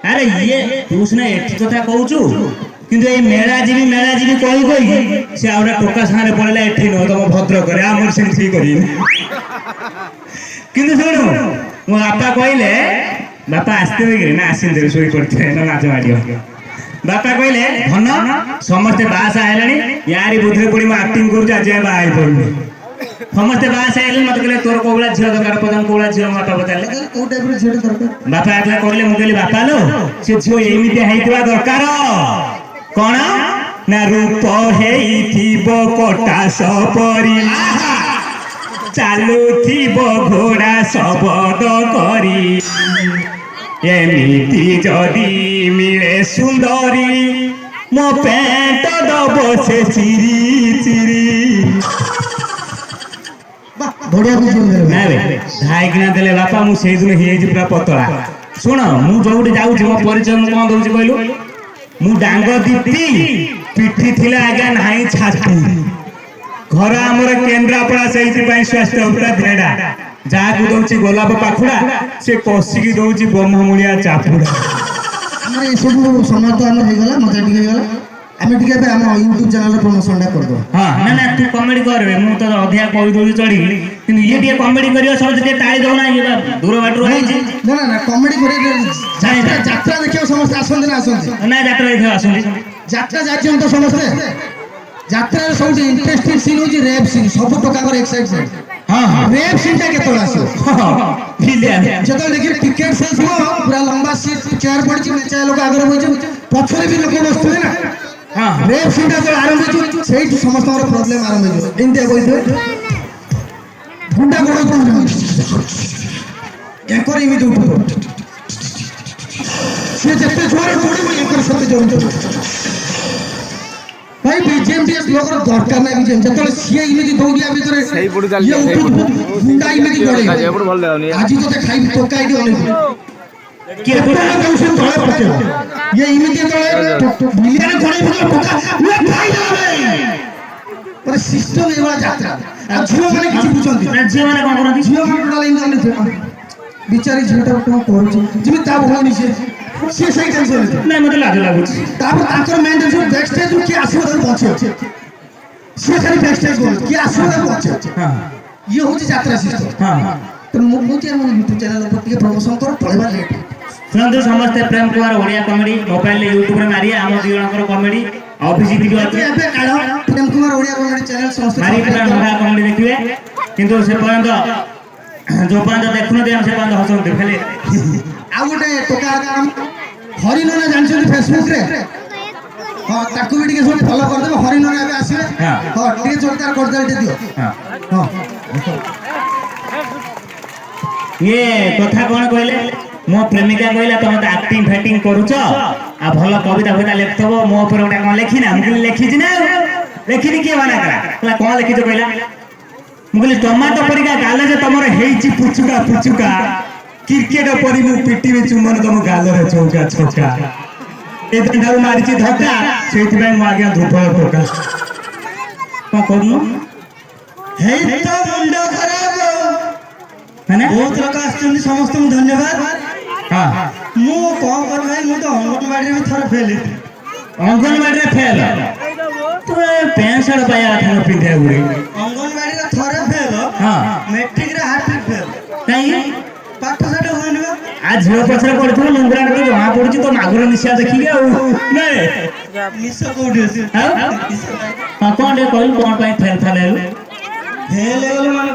अरे ये तू सिना एठी कथा कहूचु किंतु ए मेला जीवी कही से आउरा टोका सारे पळला एठी न तम भद्र करे हमर सिन ठीक करी किंतु सुनो मो बापा कहले बापा आस्ते होई ना आसिन दे सोई पड़ते ना नाच माडियो बापा कहले धन समस्त बास आइलानी यारी बुधरे पड़ी म एक्टिंग करू जा जे बाई पड़नी समस्त बास आइले मत कहले तोर कोबला झियो दरकार पदन कोबला झियो बापा बताले को टाइप रो झियो दरकार बापा आतला कहले मु कहली बापा लो से झियो एमिते हाइतबा दरकार कोन ना रूप हेइथिबो कोटा सपरी चालू थिबो घोड़ा शबद करी एमिति जदि मिले सुंदरी मो पेट दबो से चिरी चिरी बढ़िया ना रे धाई किना देले बापा मु सेई दिन हे जी पूरा पतला सुन मु जोउडी जाउची मो परिचय मु कोन दउची कहलु मु डांग दीप्ति पिठी थिला आज्ञा नाही छाती घर आमर केन्द्रापड़ा से स्वास्थ्य उपरा धेड़ा जहाँ को दौची गोलाप पाखुड़ा से कषिकी दौची ब्रह्ममुड़िया चापुड़ा हमर ए सब समय तो हमर हे गला मजा ठीक हे गला आमे ठीक है हम YouTube चैनल रे प्रमोशन टा कर दो हां ना ना तू कॉमेडी करबे मु तो अधिया कहि दोली चढ़ी किंतु ये ଟିକେ कॉमेडी करियो सब जे ताली दो ना ये दूर बाटरो है ना ना ना कॉमेडी करे यात्रा देखियो समस्त आसन ना आसन ना यात्रा देखियो आसन यात्रा जाचन तो समस्त यात्रा सब इंटरेस्टिंग सीन हो रेप सीन सब टका कर एक्साइटमेंट हां हां रेप सीन टा केतोला आसो फिलिया जतो देखि टिकट सेल हो पूरा लंबा सीट चेयर पड़ी नीचे लोग आगे बइछ पछरे भी लोग बसते ना हां रेप सीन टा जो आरंभ हो सेही समस्त प्रॉब्लम आरंभ हो इंते कहिथे गुंडा गोड़ एकर इमित उठो से जते जोर गोड़ एकर सते जोर भाई बीजेएमडीएस लोग दरकार ना बीजेएम जतले सीए इमिति दौड़िया भीतर सही पड़ चल ये गुंडा इमिति गोड़े आज एपड़ भल देनी आज तो खाई टोका आइडी अनेक के तो कौशल तळे पड़ते ये इमिति तळे बिलियन गोड़े भल टोका ले खाई जावे पर सिस्टम ए वाला यात्रा आ झियो माने किछि बुझंती ना झियो माने कोन करती झियो माने टोटल इंजन बिचारी झियोटा कोन करूची जिमि ता भगवान से सही टेंशन ना मते लाज लागुची तापर ताकर मेन टेंशन बैक स्टेज उ के आसीबो त पहुंचे से खाली बैक स्टेज बोल के आसीबो त पहुंचे हां ये होची यात्रा सिस्टम हां तो मुझे हम YouTube चैनल पर के प्रमोशन करो पळेबा लेट सुनंदु समस्त प्रेम कुमार ओडिया कॉमेडी मोबाइल ले YouTube रे मारिया हम दी जनकर कॉमेडी अभिजीत भी अछि एबे काढो प्रेम कुमार ओडिया कॉमेडी चैनल समस्त मारी पूरा नोरा कॉमेडी देखिबे किंतु से पर्यंत जो पर्यंत देखुन दे हम से पर्यंत हसन दे खाली आ गोटे टोका काम हरिनो ना जानछन फेसबुक रे हां ताकू भी ଟିକେ सब फॉलो कर देबो हरिनो ना आबे आसीबे हां ଟିକେ जोरदार कर दे दियो हां ये कथा कोन कहले मो प्रेमिका कहला तुम तो एक्टिंग फाइटिंग करूछ आ भलो कविता कविता लिखतबो मो ऊपर ओटा कोन लिखि ना मुगली लिखि छि ना लिखिनी के बना करा कहला कोन लिखि तो कहला मुगली टमाटो परिका गाले जे तमरो हेइछि पुचुका पुचुका क्रिकेट परि मु पिटी में चुमन तुम गाल रे चौका छक्का ए ढाल मारि छि धक्का सेति भाई मु आगे धूप टोका को करनु हेइ तो मुंडो खराब है ना बहुत लोग आछन समस्त को धन्यवाद हां मु कोन कर भाई मु तो अंगनवाड़ी में थर फेल अंगनवाड़ी रे फेल तो पैंट शर्ट पाया था पिंधे हुए अंगनवाड़ी रे थर फेल हां मैट्रिक रे हाफ फेल काई पाठ साठ होने आज झियो पछरे पड़थु लंगरा के जमा पड़छि तो मागुर निशा देखि के नै निशा कोडी अछि हां कोन रे कोन पाई फेल फेल फेल माने